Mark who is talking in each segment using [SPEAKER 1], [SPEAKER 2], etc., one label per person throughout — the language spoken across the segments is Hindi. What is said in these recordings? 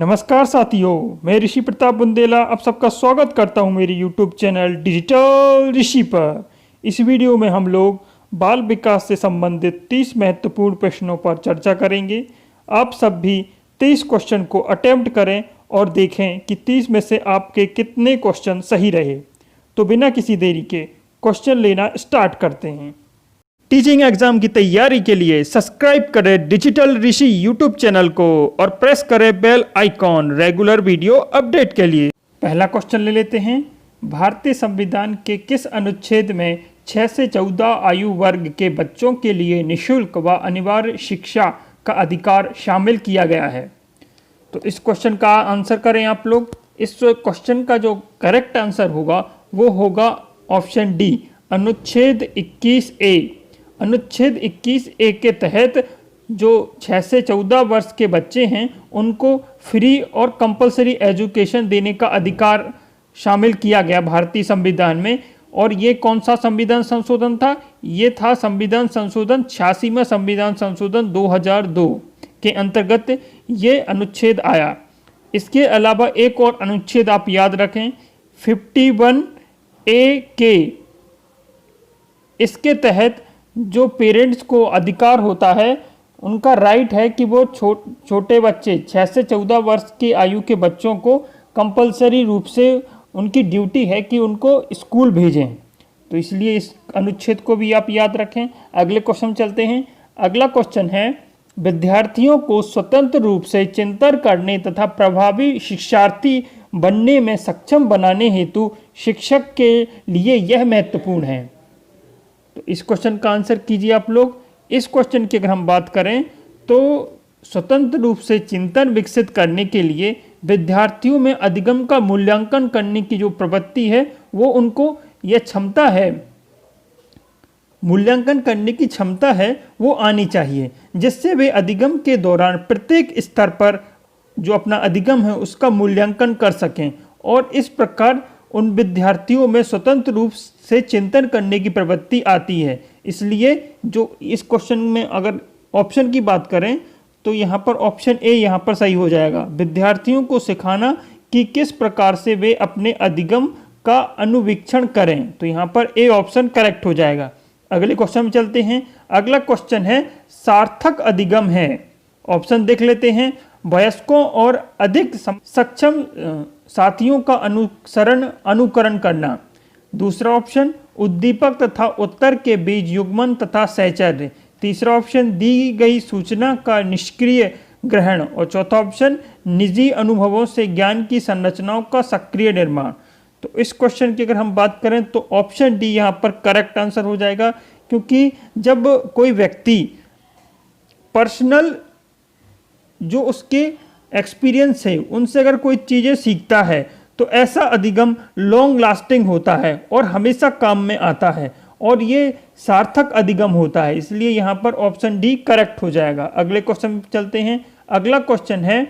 [SPEAKER 1] नमस्कार साथियों, मैं ऋषि प्रताप बुंदेला आप सबका स्वागत करता हूं मेरे YouTube चैनल डिजिटल ऋषि पर। इस वीडियो में हम लोग बाल विकास से संबंधित 30 महत्वपूर्ण प्रश्नों पर चर्चा करेंगे। आप सब भी 30 क्वेश्चन को अटेम्प्ट करें और देखें कि 30 में से आपके कितने क्वेश्चन सही रहे। तो बिना किसी देरी के क्वेश्चन लेना स्टार्ट करते हैं। टीचिंग एग्जाम की तैयारी के लिए सब्सक्राइब करें डिजिटल ऋषि यूट्यूब चैनल को और प्रेस करें bell icon regular video update के लिए। पहला क्वेश्चन ले लेते हैं। भारतीय संविधान के किस अनुच्छेद में 6 से 14 आयु वर्ग के बच्चों के लिए निःशुल्क व अनिवार्य शिक्षा का अधिकार शामिल किया गया है? तो इस क्वेश्चन का आंसर करें आप लोग। इस क्वेश्चन का जो करेक्ट आंसर होगा वो होगा ऑप्शन डी, अनुच्छेद 21A। अनुच्छेद 21A के तहत जो 6 से 14 वर्ष के बच्चे हैं उनको फ्री और कंपलसरी एजुकेशन देने का अधिकार शामिल किया गया भारतीय संविधान में। और ये कौन सा संविधान संशोधन था? ये था संविधान संशोधन 86वां संविधान संशोधन 2002 के अंतर्गत ये अनुच्छेद आया। इसके अलावा एक और अनुच्छेद आप याद रखें, 51A के। इसके तहत जो पेरेंट्स को अधिकार होता है, उनका राइट है कि वो छोटे बच्चे 6 से 14 वर्ष की आयु के बच्चों को कंपलसरी रूप से उनकी ड्यूटी है कि उनको स्कूल भेजें। तो इसलिए इस अनुच्छेद को भी आप याद रखें। अगले क्वेश्चन चलते हैं। अगला क्वेश्चन है, विद्यार्थियों को स्वतंत्र रूप से चिंतन करने तथा प्रभावी शिक्षार्थी बनने में सक्षम बनाने हेतु शिक्षक के लिए यह महत्वपूर्ण है। तो इस क्वेश्चन का आंसर कीजिए आप लोग। इस क्वेश्चन की अगर हम बात करें तो स्वतंत्र रूप से चिंतन विकसित करने के लिए विद्यार्थियों में अधिगम का मूल्यांकन करने की जो प्रवृत्ति है वो उनको यह क्षमता है, मूल्यांकन करने की क्षमता है वो आनी चाहिए, जिससे वे अधिगम के दौरान प्रत्येक स्तर पर जो अपना अधिगम है उसका मूल्यांकन कर सकें। और इस प्रकार उन विद्यार्थियों में स्वतंत्र रूप से चिंतन करने की प्रवृत्ति आती है। इसलिए जो इस क्वेश्चन में अगर ऑप्शन की बात करें तो यहाँ पर ऑप्शन ए यहाँ पर सही हो जाएगा। विद्यार्थियों को सिखाना कि किस प्रकार से वे अपने अधिगम का अनुवीक्षण करें, तो यहाँ पर ए ऑप्शन करेक्ट हो जाएगा। अगले क्वेश्चन में चलते हैं। अगला क्वेश्चन है, सार्थक अधिगम है। ऑप्शन देख लेते हैं। वयस्कों और अधिक सक्षम साथियों का अनुकरण करना। दूसरा ऑप्शन, उद्दीपक तथा उत्तर के बीच युग्मन तथा सहचर्य। तीसरा ऑप्शन, दी गई सूचना का निष्क्रिय ग्रहण। और चौथा ऑप्शन, निजी अनुभवों से ज्ञान की संरचनाओं का सक्रिय निर्माण। तो इस क्वेश्चन की अगर हम बात करें तो ऑप्शन डी यहाँ पर करेक्ट आंसर हो जाएगा, क्योंकि जब कोई व्यक्ति पर्सनल जो उसके एक्सपीरियंस है उनसे अगर कोई चीज़ें सीखता है तो ऐसा अधिगम लॉन्ग लास्टिंग होता है और हमेशा काम में आता है और ये सार्थक अधिगम होता है। इसलिए यहाँ पर ऑप्शन डी करेक्ट हो जाएगा। अगले क्वेश्चन में चलते हैं। अगला क्वेश्चन है,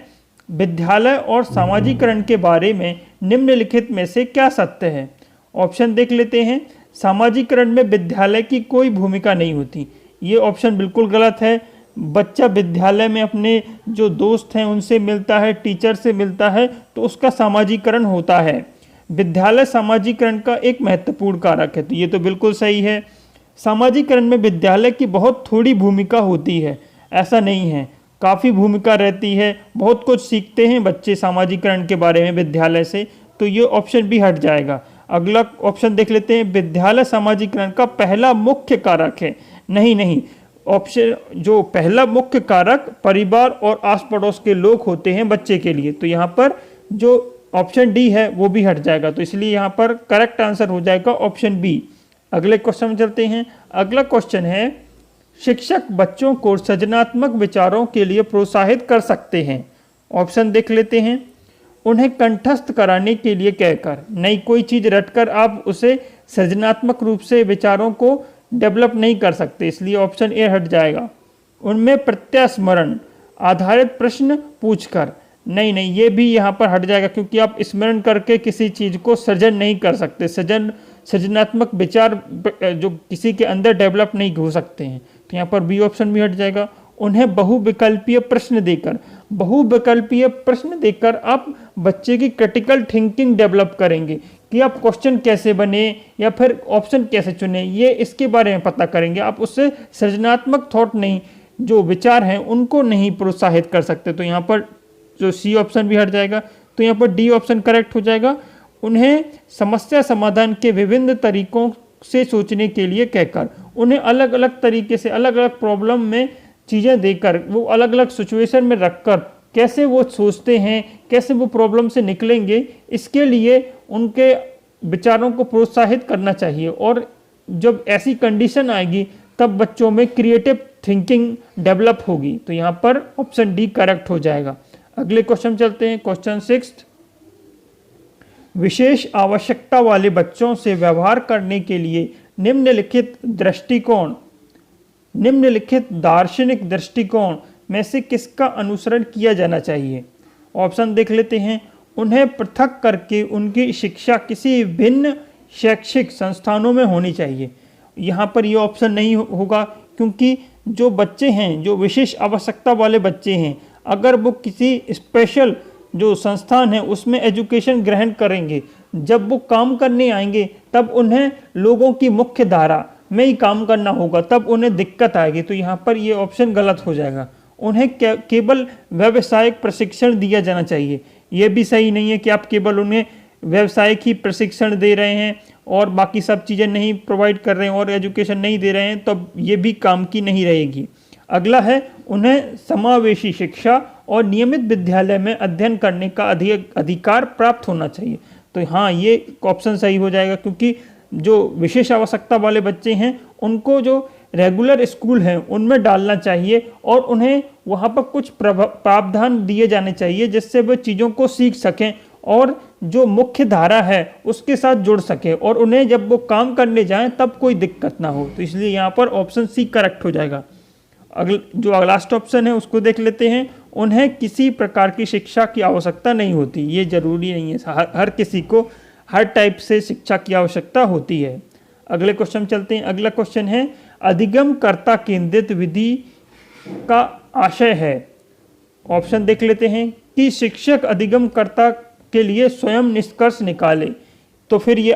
[SPEAKER 1] विद्यालय और सामाजिकरण के बारे में निम्नलिखित में से क्या सत्य है? ऑप्शन देख लेते हैं। सामाजिकरण में विद्यालय की कोई भूमिका नहीं होती, ये ऑप्शन बिल्कुल गलत है। बच्चा विद्यालय में अपने जो दोस्त हैं उनसे मिलता है, टीचर से मिलता है, तो उसका सामाजिकरण होता है। विद्यालय सामाजिकरण का एक महत्वपूर्ण कारक है, तो ये तो बिल्कुल सही है। सामाजिकरण में विद्यालय की बहुत थोड़ी भूमिका होती है, ऐसा नहीं है, काफ़ी भूमिका रहती है। बहुत कुछ सीखते हैं बच्चे सामाजिकरण के बारे में विद्यालय से, तो ये ऑप्शन भी हट जाएगा। अगला ऑप्शन देख लेते हैं। विद्यालय सामाजिकरण का पहला मुख्य कारक है। नहीं, ऑप्शन जो पहला मुख्य कारक परिवार और आस पड़ोस के लोग होते हैं बच्चे के लिए, तो यहाँ पर जो ऑप्शन डी है वो भी हट जाएगा। तो इसलिए यहाँ पर करेक्ट आंसर हो जाएगा ऑप्शन बी। अगले क्वेश्चन में चलते हैं। अगला क्वेश्चन है, शिक्षक बच्चों को सृजनात्मक विचारों के लिए प्रोत्साहित कर सकते हैं। ऑप्शन देख लेते हैं। उन्हें कंठस्थ कराने के लिए कहकर, नई कोई चीज़ रटकर आप उसे सृजनात्मक रूप से विचारों को डेवलप नहीं कर सकते, इसलिए ऑप्शन ए हट जाएगा। उनमें प्रत्यास्मरण आधारित प्रश्न पूछकर, नहीं, ये भी यहाँ पर हट जाएगा, क्योंकि आप स्मरण करके किसी चीज़ को सृजन नहीं कर सकते। सृजनात्मक विचार जो किसी के अंदर डेवलप नहीं हो सकते हैं, तो यहाँ पर बी ऑप्शन भी हट जाएगा। उन्हें बहुविकल्पीय प्रश्न देकर, बहुविकल्पीय प्रश्न देकर आप बच्चे की क्रिटिकल थिंकिंग डेवलप करेंगे कि आप क्वेश्चन कैसे बने या फिर ऑप्शन कैसे चुने, ये इसके बारे में पता करेंगे। आप उससे सृजनात्मक थॉट नहीं, जो विचार हैं उनको नहीं प्रोत्साहित कर सकते। तो यहाँ पर जो सी ऑप्शन भी हट जाएगा, तो यहाँ पर डी ऑप्शन करेक्ट हो जाएगा। उन्हें समस्या समाधान के विभिन्न तरीकों से सोचने के लिए कहकर, उन्हें अलग अलग तरीके से अलग अलग प्रॉब्लम में चीज़ें देकर, वो अलग अलग सिचुएशन में रखकर कैसे वो सोचते हैं, कैसे वो प्रॉब्लम से निकलेंगे, इसके लिए उनके विचारों को प्रोत्साहित करना चाहिए। और जब ऐसी कंडीशन आएगी तब बच्चों में क्रिएटिव थिंकिंग डेवलप होगी। तो यहाँ पर ऑप्शन डी करेक्ट हो जाएगा। अगले क्वेश्चन चलते हैं, क्वेश्चन 6। विशेष आवश्यकता वाले बच्चों से व्यवहार करने के लिए निम्नलिखित दार्शनिक दृष्टिकोण में से किसका अनुसरण किया जाना चाहिए? ऑप्शन देख लेते हैं। उन्हें पृथक करके उनकी शिक्षा किसी भिन्न शैक्षिक संस्थानों में होनी चाहिए। यहाँ पर यह ऑप्शन नहीं होगा, क्योंकि जो बच्चे हैं, जो विशेष आवश्यकता वाले बच्चे हैं, अगर वो किसी स्पेशल जो संस्थान है उसमें एजुकेशन ग्रहण करेंगे, जब वो काम करने आएंगे तब उन्हें लोगों की मुख्य धारा में ही काम करना होगा, तब उन्हें दिक्कत आएगी। तो यहाँ पर ये ऑप्शन गलत हो जाएगा। उन्हें केवल व्यावसायिक प्रशिक्षण दिया जाना चाहिए। ये भी सही नहीं है कि आप केवल उन्हें व्यावसायिक ही प्रशिक्षण दे रहे हैं और बाकी सब चीज़ें नहीं प्रोवाइड कर रहे हैं और एजुकेशन नहीं दे रहे हैं, तब ये भी काम की नहीं रहेगी। अगला है, उन्हें समावेशी शिक्षा और नियमित विद्यालय में अध्ययन करने का अधिकार प्राप्त होना चाहिए। तो हाँ, ये ऑप्शन सही हो जाएगा, क्योंकि जो विशेष आवश्यकता वाले बच्चे हैं उनको जो रेगुलर स्कूल हैं उनमें डालना चाहिए और उन्हें वहाँ पर कुछ प्रावधान दिए जाने चाहिए जिससे वे चीज़ों को सीख सकें और जो मुख्य धारा है उसके साथ जुड़ सके, और उन्हें जब वो काम करने जाएं तब कोई दिक्कत ना हो। तो इसलिए यहाँ पर ऑप्शन सी करेक्ट हो जाएगा। जो लास्ट ऑप्शन है उसको देख लेते हैं। उन्हें किसी प्रकार की शिक्षा की आवश्यकता नहीं होती। ये जरूरी नहीं है, हर किसी को हर टाइप से शिक्षा की आवश्यकता होती है। अगले क्वेश्चन चलते हैं। अगला क्वेश्चन है, अधिगमकर्ता केंद्रित विधि का आशय है। ऑप्शन देख लेते हैं कि शिक्षक अधिगमकर्ता के लिए स्वयं निष्कर्ष निकाले। तो फिर ये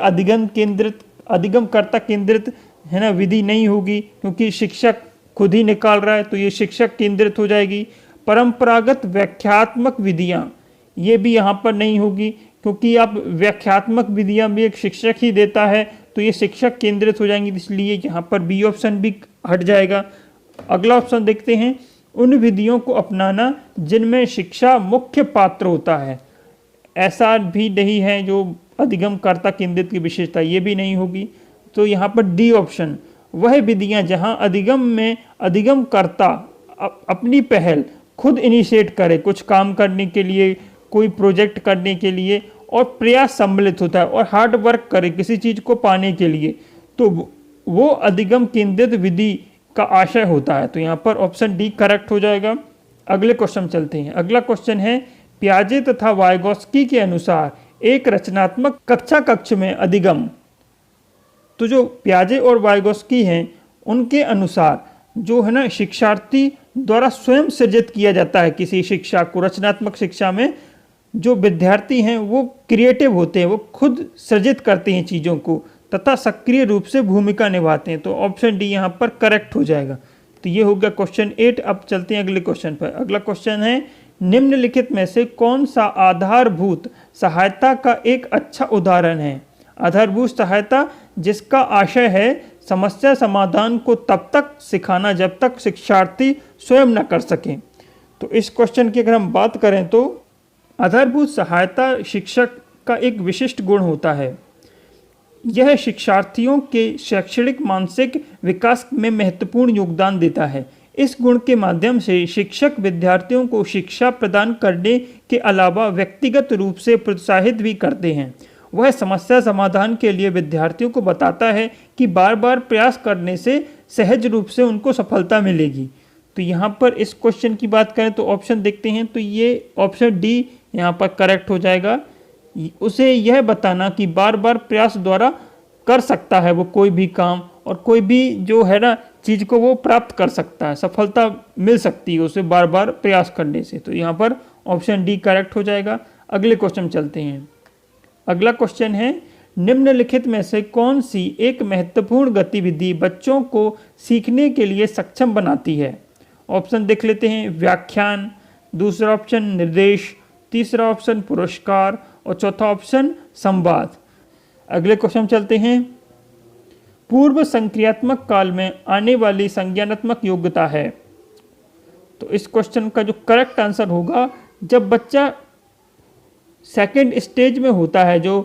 [SPEAKER 1] अधिगमकर्ता केंद्रित है ना विधि नहीं होगी, क्योंकि शिक्षक खुद ही निकाल रहा है, तो ये शिक्षक केंद्रित हो जाएगी। परंपरागत व्याख्यात्मक विधियां, ये भी यहाँ पर नहीं होगी, क्योंकि आप व्याख्यात्मक विधियां भी एक शिक्षक ही देता है, तो ये शिक्षक केंद्रित हो जाएंगी, इसलिए यहाँ पर बी ऑप्शन भी हट जाएगा। अगला ऑप्शन देखते हैं, उन विधियों को अपनाना जिनमें शिक्षा मुख्य पात्र होता है। ऐसा भी नहीं है जो अधिगमकर्ता केंद्रित की विशेषता, ये भी नहीं होगी। तो यहाँ पर डी ऑप्शन, वह विधियां जहां अधिगम में अधिगमकर्ता अपनी पहल खुद इनिशिएट करे कुछ काम करने के लिए, कोई प्रोजेक्ट करने के लिए, और प्रयास सम्मिलित होता है और हार्ड वर्क करे किसी चीज़ को पाने के लिए, तो वो अधिगम केंद्रित विधि का आशय होता है। तो यहाँ पर ऑप्शन डी करेक्ट हो जाएगा। अगले क्वेश्चन चलते हैं। अगला क्वेश्चन है, पियाजे तथा वाइगोस्की के अनुसार एक रचनात्मक कक्ष में अधिगम। तो जो पियाजे और वाइगोस्की हैं उनके अनुसार जो है ना शिक्षार्थी द्वारा स्वयं सृजित किया जाता है किसी शिक्षा को। रचनात्मक शिक्षा में जो विद्यार्थी हैं वो क्रिएटिव होते हैं, वो खुद सृजित करते हैं चीज़ों को तथा सक्रिय रूप से भूमिका निभाते हैं। तो ऑप्शन डी यहाँ पर करेक्ट हो जाएगा। तो ये हो गया क्वेश्चन 8। अब चलते हैं अगले क्वेश्चन पर। अगला क्वेश्चन है, निम्नलिखित में से कौन सा आधारभूत सहायता का एक अच्छा उदाहरण है? आधारभूत सहायता जिसका आशय है समस्या समाधान को तब तक सिखाना जब तक शिक्षार्थी स्वयं न कर सकें। तो इस क्वेश्चन की अगर हम बात करें तो आधारभूत सहायता शिक्षक का एक विशिष्ट गुण होता है। यह शिक्षार्थियों के शैक्षणिक मानसिक विकास में महत्वपूर्ण योगदान देता है। इस गुण के माध्यम से शिक्षक विद्यार्थियों को शिक्षा प्रदान करने के अलावा व्यक्तिगत रूप से प्रोत्साहित भी करते हैं। वह समस्या समाधान के लिए विद्यार्थियों को बताता है कि बार बार प्रयास करने से सहज रूप से उनको सफलता मिलेगी। तो यहाँ पर इस क्वेश्चन की बात करें तो ऑप्शन देखते हैं, तो ये ऑप्शन डी यहाँ पर करेक्ट हो जाएगा। उसे यह बताना कि बार बार प्रयास द्वारा कर सकता है वो कोई भी काम, और कोई भी जो है ना चीज़ को वो प्राप्त कर सकता है, सफलता मिल सकती है उसे बार बार प्रयास करने से। तो यहाँ पर ऑप्शन डी करेक्ट हो जाएगा। अगले क्वेश्चन चलते हैं। अगला क्वेश्चन है, निम्नलिखित में से कौन सी एक महत्वपूर्ण गतिविधि बच्चों को सीखने के लिए सक्षम बनाती है? ऑप्शन देख लेते हैं। व्याख्यान, दूसरा ऑप्शन निर्देश, तीसरा ऑप्शन पुरस्कार और चौथा ऑप्शन संवाद। अगले क्वेश्चन चलते हैं। पूर्व संक्रियात्मक काल में आने वाली संज्ञानात्मक योग्यता है। तो इस क्वेश्चन का जो करेक्ट आंसर होगा, जब बच्चा सेकंड स्टेज में होता है, जो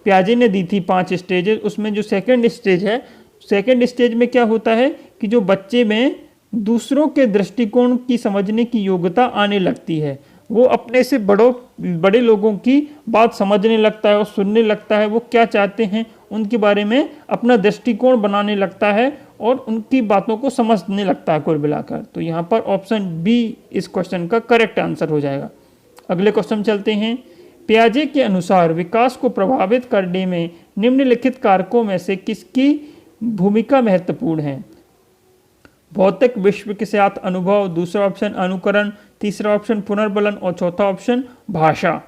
[SPEAKER 1] पियाजे ने दी थी 5 स्टेजेस, उसमें जो सेकंड स्टेज है, सेकंड स्टेज में क्या होता है कि जो बच्चे में दूसरों के दृष्टिकोण की समझने की योग्यता आने लगती है। वो अपने से बड़े लोगों की बात समझने लगता है और सुनने लगता है, वो क्या चाहते हैं उनके बारे में अपना दृष्टिकोण बनाने लगता है और उनकी बातों को समझने लगता है कुल मिलाकर। तो यहाँ पर ऑप्शन बी इस क्वेश्चन का करेक्ट आंसर हो जाएगा। अगले क्वेश्चन चलते हैं। पियाजे के अनुसार विकास को प्रभावित करने में निम्नलिखित कारकों में से किसकी भूमिका महत्वपूर्ण है? भौतिक विश्व के साथ अनुभव, दूसरा ऑप्शन अनुकरण, तीसरा ऑप्शन पुनर्बलन और चौथा ऑप्शन भाषा।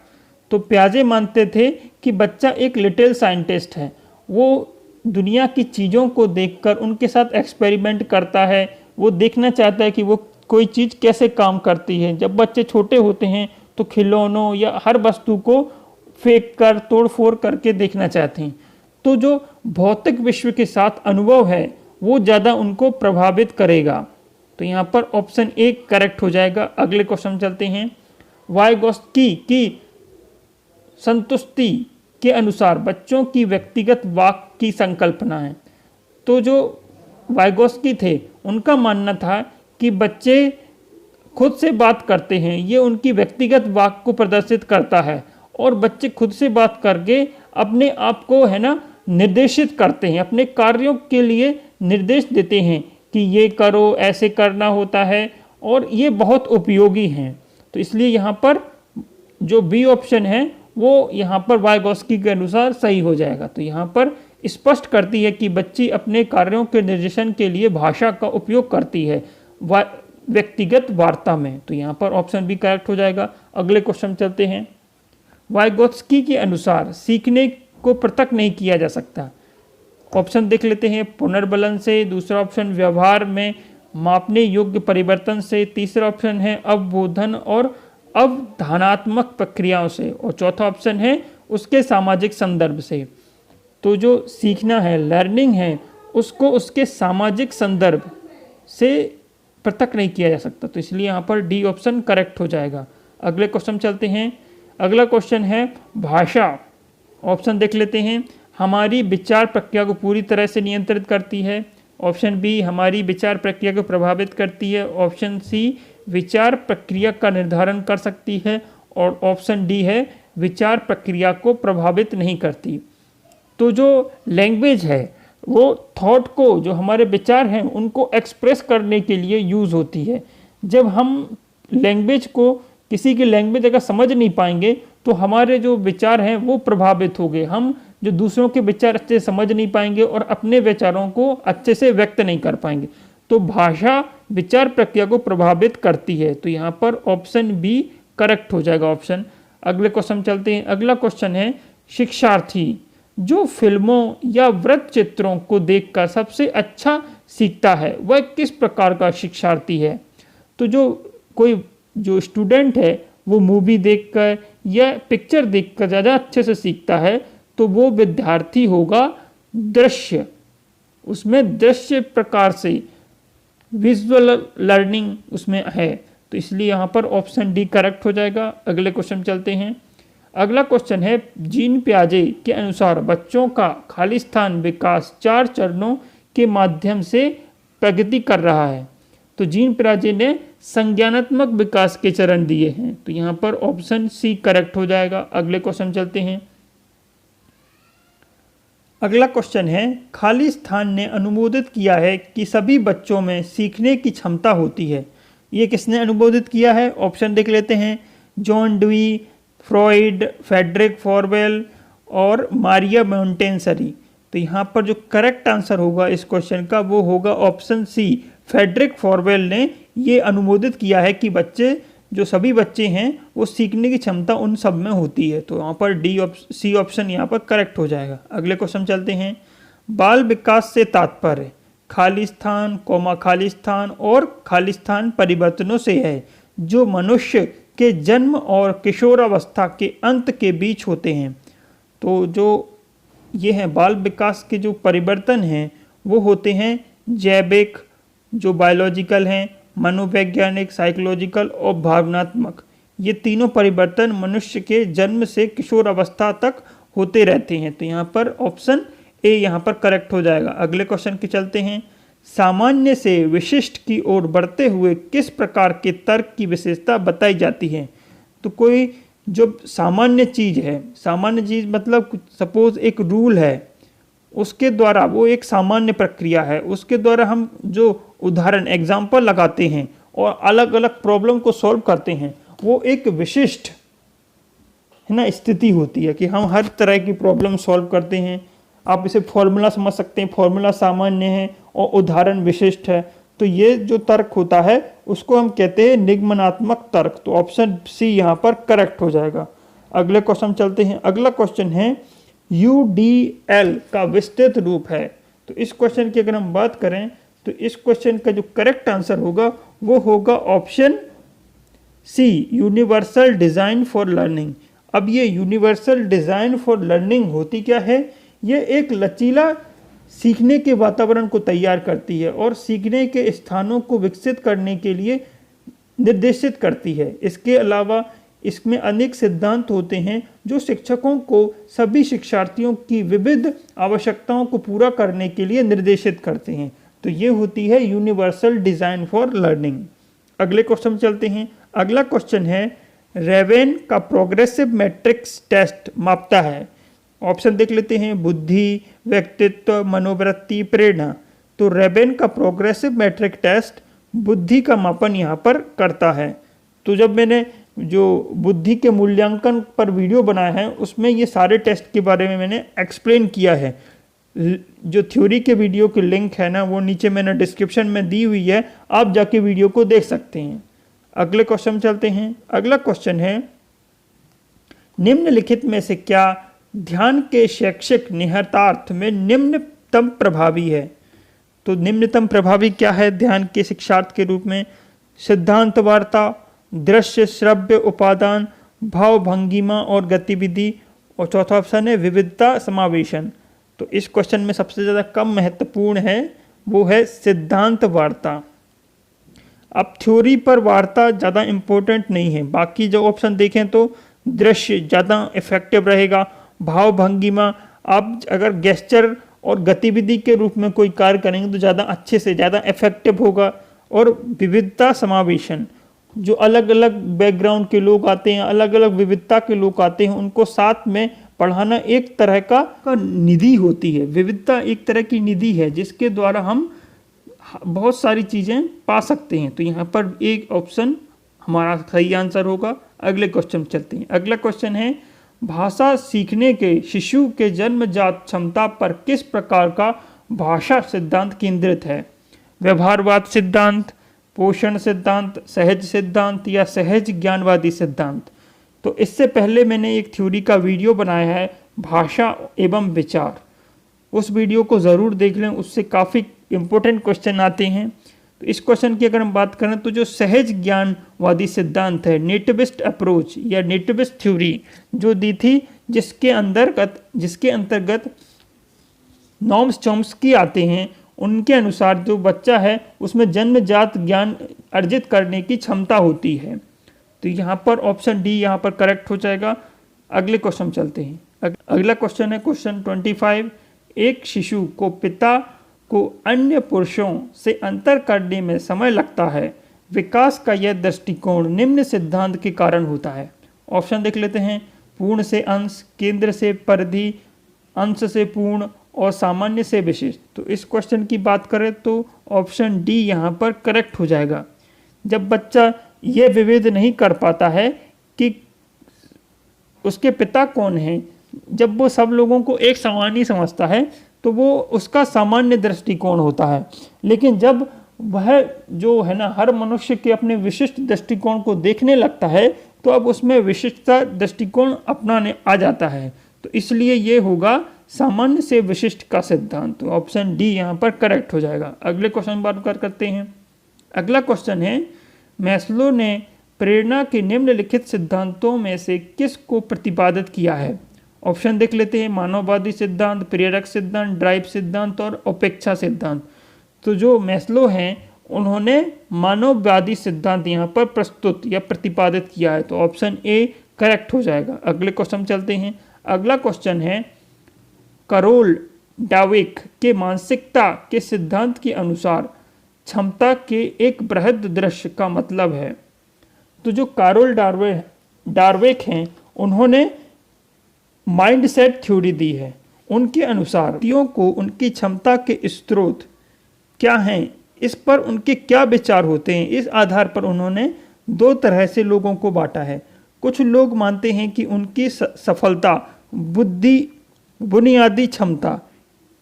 [SPEAKER 1] तो पियाजे मानते थे कि बच्चा एक लिटिल साइंटिस्ट है, वो दुनिया की चीज़ों को देखकर उनके साथ एक्सपेरिमेंट करता है, वो देखना चाहता है कि वो कोई चीज़ कैसे काम करती है। जब बच्चे छोटे होते हैं तो खिलौनों या हर वस्तु को फेंक कर तोड़ फोड़ करके देखना चाहते हैं। तो जो भौतिक विश्व के साथ अनुभव है वो ज़्यादा उनको प्रभावित करेगा। तो यहाँ पर ऑप्शन ए करेक्ट हो जाएगा। अगले क्वेश्चन चलते हैं। वाइगोत्स्की की संतुष्टि के अनुसार बच्चों की व्यक्तिगत वाक की संकल्पना है। तो जो वाइगोत्स्की थे उनका मानना था कि बच्चे खुद से बात करते हैं, ये उनकी व्यक्तिगत वाक को प्रदर्शित करता है और बच्चे खुद से बात करके अपने आप को निर्देशित करते हैं, अपने कार्यों के लिए निर्देश देते हैं कि ये करो, ऐसे करना होता है और ये बहुत उपयोगी हैं। तो इसलिए यहाँ पर जो बी ऑप्शन है वो यहाँ पर वाइगोत्स्की के अनुसार सही हो जाएगा। तो यहाँ पर स्पष्ट करती है कि बच्ची अपने कार्यों के निर्देशन के लिए भाषा का उपयोग करती है व्यक्तिगत वार्ता में। तो यहाँ पर ऑप्शन बी करेक्ट हो जाएगा। अगले क्वेश्चन चलते हैं। वाइगोत्स्की के अनुसार सीखने को पृथक नहीं किया जा सकता। ऑप्शन देख लेते हैं। पुनर्बलन से, दूसरा ऑप्शन व्यवहार में मापने योग्य परिवर्तन से, तीसरा ऑप्शन है अवबोधन और अवधानात्मक प्रक्रियाओं से और चौथा ऑप्शन है उसके सामाजिक संदर्भ से। तो जो सीखना है, लर्निंग है, उसको उसके सामाजिक संदर्भ से पृथक नहीं किया जा सकता। तो इसलिए यहाँ पर डी ऑप्शन करेक्ट हो जाएगा। अगले क्वेश्चन चलते हैं। अगला क्वेश्चन है भाषा। ऑप्शन देख लेते हैं। हमारी विचार प्रक्रिया को पूरी तरह से नियंत्रित करती है। ऑप्शन बी हमारी विचार प्रक्रिया को प्रभावित करती है। ऑप्शन सी विचार प्रक्रिया का निर्धारण कर सकती है और ऑप्शन डी है विचार प्रक्रिया को प्रभावित नहीं करती। तो जो लैंग्वेज है वो थॉट को, जो हमारे विचार हैं उनको एक्सप्रेस करने के लिए यूज़ होती है। जब हम लैंग्वेज को, किसी की लैंग्वेज अगर समझ नहीं पाएंगे तो हमारे जो विचार हैं वो प्रभावित होंगे। हम जो दूसरों के विचार अच्छे से समझ नहीं पाएंगे और अपने विचारों को अच्छे से व्यक्त नहीं कर पाएंगे। तो भाषा विचार प्रक्रिया को प्रभावित करती है। तो यहाँ पर ऑप्शन बी करेक्ट हो जाएगा ऑप्शन। अगले क्वेश्चन चलते हैं। अगला क्वेश्चन है शिक्षार्थी जो फिल्मों या वृत्त चित्रों को देखकर सबसे अच्छा सीखता है वह किस प्रकार का शिक्षार्थी है? तो जो स्टूडेंट है वो मूवी देखकर या पिक्चर देखकर ज़्यादा अच्छे से सीखता है तो वो विद्यार्थी होगा दृश्य, उसमें दृश्य प्रकार से विजुअल लर्निंग उसमें है। तो इसलिए यहाँ पर ऑप्शन डी करेक्ट हो जाएगा। अगले क्वेश्चन चलते हैं। अगला क्वेश्चन है जीन पियाजे के अनुसार बच्चों का खाली स्थान विकास 4 चरणों के माध्यम से प्रगति कर रहा है। तो जीन पियाजे ने संज्ञानात्मक विकास के चरण दिए हैं। तो यहाँ पर ऑप्शन सी करेक्ट हो जाएगा। अगले क्वेश्चन चलते हैं। अगला क्वेश्चन है खाली स्थान ने अनुमोदित किया है कि सभी बच्चों में सीखने की क्षमता होती है। ये किसने अनुमोदित किया है? ऑप्शन देख लेते हैं। जॉन ड्यूई, फ्रॉइड, फ्रेडरिक फॉरवेल और मारिया मोंटेसरी। तो यहाँ पर जो करेक्ट आंसर होगा इस क्वेश्चन का वो होगा ऑप्शन सी। फ्रेडरिक फॉरवेल ने ये अनुमोदित किया है कि जो सभी बच्चे हैं वो सीखने की क्षमता उन सब में होती है। तो यहाँ पर सी ऑप्शन यहाँ पर करेक्ट हो जाएगा। अगले क्वेश्चन चलते हैं। बाल विकास से तात्पर्य खाली स्थान, खाली स्थान और खाली स्थान परिवर्तनों से है जो मनुष्य के जन्म और किशोरावस्था के अंत के बीच होते हैं। तो जो ये हैं बाल विकास के जो परिवर्तन हैं वो होते हैं जैविक, जो बायोलॉजिकल हैं, मनोवैज्ञानिक, साइकोलॉजिकल और भावनात्मक। ये तीनों परिवर्तन मनुष्य के जन्म से किशोर अवस्था तक होते रहते हैं। तो यहाँ पर ऑप्शन ए यहाँ पर करेक्ट हो जाएगा। अगले क्वेश्चन के चलते हैं। सामान्य से विशिष्ट की ओर बढ़ते हुए किस प्रकार के तर्क की विशेषता बताई जाती है? तो कोई जो सामान्य चीज़ है, सामान्य चीज़ मतलब सपोज एक रूल है, उसके द्वारा वो एक सामान्य प्रक्रिया है, उसके द्वारा हम जो उदाहरण एग्जाम्पल लगाते हैं और अलग अलग प्रॉब्लम को सॉल्व करते हैं, वो एक विशिष्ट है ना स्थिति होती है कि हम हर तरह की प्रॉब्लम सॉल्व करते हैं। आप इसे फॉर्मूला समझ सकते हैं, फॉर्मूला सामान्य है और उदाहरण विशिष्ट है। तो ये जो तर्क होता है उसको हम कहते हैं निगमनात्मक तर्क। तो ऑप्शन सी यहाँ पर करेक्ट हो जाएगा। अगले क्वेश्चन चलते हैं। अगला क्वेश्चन है UDL का विस्तृत रूप है। तो इस क्वेश्चन की अगर हम बात करें तो इस क्वेश्चन का जो करेक्ट आंसर होगा वो होगा option C, universal design for learning. अब ये यूनिवर्सल डिज़ाइन फॉर लर्निंग होती क्या है? ये एक लचीला सीखने के वातावरण को तैयार करती है और सीखने के स्थानों को विकसित करने के लिए निर्देशित करती है। इसके अलावा इसमें अनेक सिद्धांत होते हैं जो शिक्षकों को सभी शिक्षार्थियों की विविध आवश्यकताओं को पूरा करने के लिए निर्देशित करते हैं। तो ये होती है यूनिवर्सल डिज़ाइन फॉर लर्निंग। अगले क्वेश्चन चलते हैं। अगला क्वेश्चन है रेवेन का प्रोग्रेसिव मैट्रिक्स टेस्ट मापता है। ऑप्शन देख लेते हैं। बुद्धि, व्यक्तित्व, मनोवृत्ति, प्रेरणा। तो रेवेन का प्रोग्रेसिव मैट्रिक टेस्ट बुद्धि का मापन यहाँ पर करता है। तो जब मैंने जो बुद्धि के मूल्यांकन पर वीडियो बनाया है उसमें ये सारे टेस्ट के बारे में मैंने एक्सप्लेन किया है। जो थ्योरी के वीडियो की लिंक है ना वो नीचे मैंने डिस्क्रिप्शन में दी हुई है, आप जाके वीडियो को देख सकते हैं। अगले क्वेश्चन चलते हैं। अगला क्वेश्चन है निम्नलिखित में से क्या ध्यान के शैक्षिक निहितार्थ में निम्नतम प्रभावी है? तो निम्नतम प्रभावी क्या है ध्यान के शिक्षार्थ के रूप में? सिद्धांत वार्ता, दृश्य श्रव्य उपादान, भाव भंगिमा और गतिविधि, और चौथा ऑप्शन है विविधता समावेशन। तो इस क्वेश्चन में सबसे ज़्यादा कम महत्वपूर्ण है वो है सिद्धांत वार्ता। अब थ्योरी पर वार्ता ज़्यादा इम्पोर्टेंट नहीं है, बाकी जो ऑप्शन देखें तो दृश्य ज़्यादा इफेक्टिव रहेगा, भाव भंगिमा आप अगर गेस्चर और गतिविधि के रूप में कोई कार्य करेंगे तो ज़्यादा अच्छे से ज़्यादा इफेक्टिव होगा, और विविधता समावेशन जो अलग अलग बैकग्राउंड के लोग आते हैं, अलग अलग विविधता के लोग आते हैं, उनको साथ में पढ़ाना एक तरह का निधि होती है। विविधता एक तरह की निधि है जिसके द्वारा हम बहुत सारी चीज़ें पा सकते हैं। तो यहाँ पर एक ऑप्शन हमारा सही आंसर होगा। अगले क्वेश्चन चलते हैं। अगला क्वेश्चन है भाषा सीखने के शिशु के जन्मजात क्षमता पर किस प्रकार का भाषा सिद्धांत केंद्रित है? व्यवहारवाद सिद्धांत, पोषण सिद्धांत, सहज सिद्धांत या सहज ज्ञानवादी सिद्धांत। तो इससे पहले मैंने एक थ्योरी का वीडियो बनाया है भाषा एवं विचार, उस वीडियो को ज़रूर देख लें, उससे काफ़ी इम्पोर्टेंट क्वेश्चन आते हैं। तो इस क्वेश्चन की अगर हम बात करें तो जो सहज ज्ञानवादी सिद्धांत है, नेटिविस्ट अप्रोच या नेटिविस्ट थ्योरी जो दी थी, जिसके अंतर्गत नॉर्म्स चॉम्स्की आते हैं, उनके अनुसार जो बच्चा है उसमें जन्मजात ज्ञान अर्जित करने की क्षमता होती है। तो यहाँ पर ऑप्शन डी यहाँ पर करेक्ट हो जाएगा। अगले क्वेश्चन चलते हैं। अगला क्वेश्चन है क्वेश्चन 25। एक शिशु को पिता को अन्य पुरुषों से अंतर करने में समय लगता है, विकास का यह दृष्टिकोण निम्न सिद्धांत के कारण होता है। ऑप्शन देख लेते हैं। पूर्ण से अंश, केंद्र से परिधि, अंश से पूर्ण और सामान्य से विशिष्ट। तो इस क्वेश्चन की बात करें तो ऑप्शन डी यहाँ पर करेक्ट हो जाएगा। जब बच्चा ये विभेद नहीं कर पाता है कि उसके पिता कौन हैं, जब वो सब लोगों को एक समान ही समझता है, तो वो उसका सामान्य दृष्टिकोण होता है। लेकिन जब वह जो है ना हर मनुष्य के अपने विशिष्ट दृष्टिकोण को देखने लगता है तो अब उसमें विशिष्टता दृष्टिकोण अपनाने आ जाता है। तो इसलिए ये होगा सामान्य से विशिष्ट का सिद्धांत। तो ऑप्शन डी यहाँ पर करेक्ट हो जाएगा। अगले क्वेश्चन बात करते हैं। अगला क्वेश्चन है, मैस्लो ने प्रेरणा के निम्नलिखित सिद्धांतों में से किस को प्रतिपादित किया है? ऑप्शन देख लेते हैं, मानववादी सिद्धांत, प्रेरक सिद्धांत, ड्राइव सिद्धांत और अपेक्षा सिद्धांत। तो जो मैस्लो हैं उन्होंने मानववादी सिद्धांत यहाँ पर प्रस्तुत या प्रतिपादित किया है। तो ऑप्शन ए करेक्ट हो जाएगा। अगले क्वेश्चन चलते हैं। अगला क्वेश्चन है, करोल डावेक के मानसिकता के सिद्धांत के अनुसार क्षमता के एक बृहद दृश्य का मतलब है। तो जो कारोल डार्वेक हैं उन्होंने माइंडसेट थ्योरी दी है। उनके अनुसार व्यक्तियों को उनकी क्षमता के स्रोत क्या हैं, इस पर उनके क्या विचार होते हैं, इस आधार पर उन्होंने दो तरह से लोगों को बांटा है। कुछ लोग मानते हैं कि उनकी सफलता बुनियादी क्षमता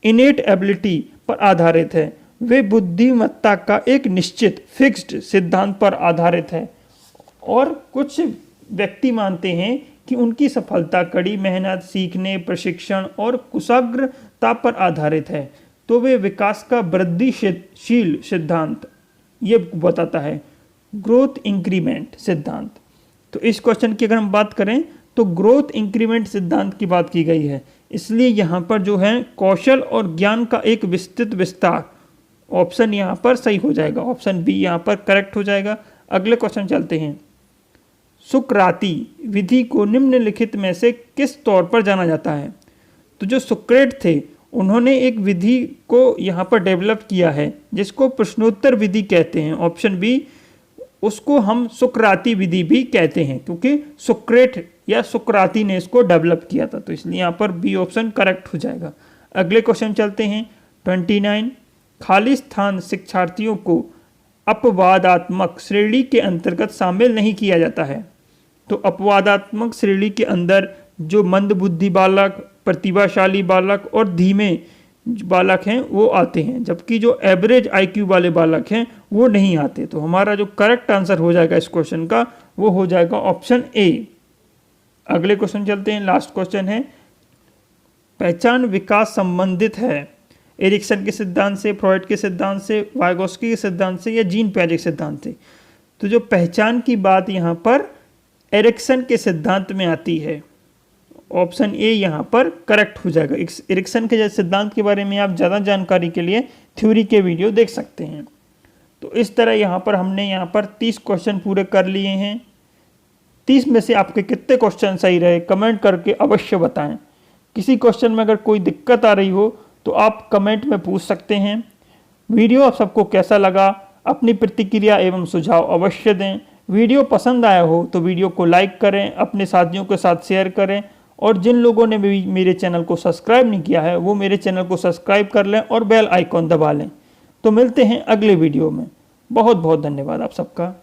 [SPEAKER 1] इनेट एबिलिटी पर आधारित है। वे बुद्धिमत्ता का एक निश्चित फिक्स्ड सिद्धांत पर आधारित है। और कुछ व्यक्ति मानते हैं कि उनकी सफलता कड़ी मेहनत, सीखने, प्रशिक्षण और कुशाग्रता पर आधारित है। तो वे विकास का वृद्धिशील सिद्धांत ये बताता है, ग्रोथ इंक्रीमेंट सिद्धांत। तो इस क्वेश्चन की अगर हम बात करें तो ग्रोथ इंक्रीमेंट सिद्धांत की बात की गई है। इसलिए यहाँ पर जो है कौशल और ज्ञान का एक विस्तृत विस्तार, ऑप्शन यहाँ पर सही हो जाएगा। ऑप्शन बी यहाँ पर करेक्ट हो जाएगा। अगले क्वेश्चन चलते हैं। सुकराती विधि को निम्नलिखित में से किस तौर पर जाना जाता है? तो जो सुक्रेट थे उन्होंने एक विधि को यहाँ पर डेवलप किया है जिसको प्रश्नोत्तर विधि कहते हैं। ऑप्शन बी, उसको हम सुकराती विधि भी कहते हैं क्योंकि सुक्रेट या सुकराती ने इसको डेवलप किया था। तो इसलिए यहाँ पर बी ऑप्शन करेक्ट हो जाएगा। अगले क्वेश्चन चलते हैं। 29, खाली स्थान शिक्षार्थियों को अपवादात्मक श्रेणी के अंतर्गत शामिल नहीं किया जाता है। तो अपवादात्मक श्रेणी के अंदर जो मंदबुद्धि बालक, प्रतिभाशाली बालक और धीमे बालक हैं वो आते हैं, जबकि जो एवरेज आईक्यू वाले बालक हैं वो नहीं आते। तो हमारा जो करेक्ट आंसर हो जाएगा इस क्वेश्चन का वो हो जाएगा ऑप्शन ए। अगले क्वेश्चन चलते हैं। लास्ट क्वेश्चन है, पहचान विकास संबंधित है एरिक्सन के सिद्धांत से, फ्रॉइड के सिद्धांत से, वाइगोस्की के सिद्धांत से या जीन पियाजे के सिद्धांत से? तो जो पहचान की बात यहाँ पर एरिक्सन के सिद्धांत में आती है। ऑप्शन ए यहाँ पर करेक्ट हो जाएगा। एरिक्सन के सिद्धांत के बारे में आप ज़्यादा जानकारी के लिए थ्योरी के वीडियो देख सकते हैं। तो इस तरह यहाँ पर हमने यहाँ पर 30 क्वेश्चन पूरे कर लिए हैं। 30 में से आपके कितने क्वेश्चन सही रहे कमेंट करके अवश्य बताएं। किसी क्वेश्चन में अगर कोई दिक्कत आ रही हो तो आप कमेंट में पूछ सकते हैं। वीडियो आप सबको कैसा लगा, अपनी प्रतिक्रिया एवं सुझाव अवश्य दें। वीडियो पसंद आया हो तो वीडियो को लाइक करें, अपने साथियों के साथ शेयर करें और जिन लोगों ने भी मेरे चैनल को सब्सक्राइब नहीं किया है वो मेरे चैनल को सब्सक्राइब कर लें और बेल आइकॉन दबा लें। तो मिलते हैं अगले वीडियो में। बहुत बहुत धन्यवाद आप सबका।